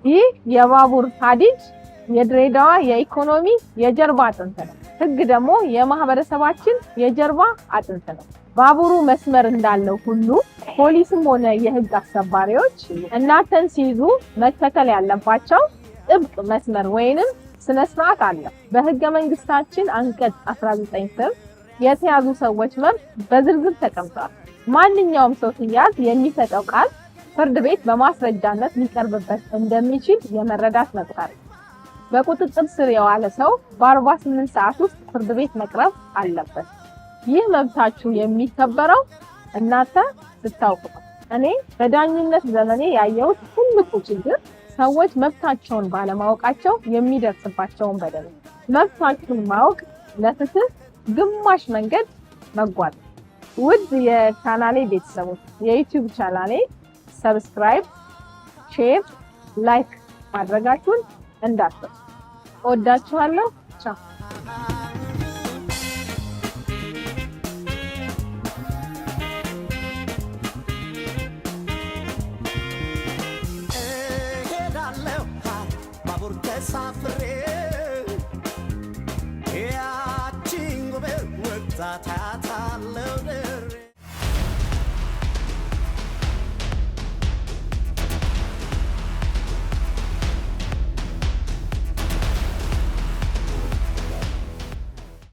ይህ የባቡር ሀዲድ የድሬዳዋ የኢኮኖሚ የጀርባ አጥንት ነው። ህግ ደግሞ የማህበረሰባችን የጀርባ አጥንት ነው። ባቡሩ መስመር እንዳለው ሁሉ ፖሊስም ሆነ የህግ አስከባሪዎች እናንተን ሲይዙ መከተል ያለባቸው ጥብቅ መስመር ወይንም ስነ ስርዓት አለ። በህገ መንግስታችን አንቀጽ 19 ስር የተያዙ ሰዎች መብት በዝርዝር ተቀምጧል። ማንኛውም ሰው ሲያዝ የሚሰጠው ቃል ፍርድ ቤት በማስረጃነት ሊቀርብበት እንደሚችል የመረዳት መብት አለ። በቁጥጥር ስር የዋለ ሰው በ48 ሰዓት ውስጥ ፍርድ ቤት መቅረብ አለበት። ይህ መብታችሁ የሚከበረው እናንተ ስታውቁ ነው። እኔ በዳኝነት ዘመኔ ያየሁት ትልቁ ችግር ሰዎች መብታቸውን ባለማወቃቸው የሚደርስባቸውን በደል። መብታችሁን ማወቅ ለፍትህ ግማሽ መንገድ መጓዝ። ውድ የቻናሌ ቤተሰቦች የዩቲዩብ ቻናሌ ሰብስክራይብ፣ ሼር፣ ላይክ ማድረጋችሁን እንዳትረሱ። እወዳችኋለሁ። ቻው። ተሳፍሬ ያቺን ጎበዝ ወጣት አያታለሁ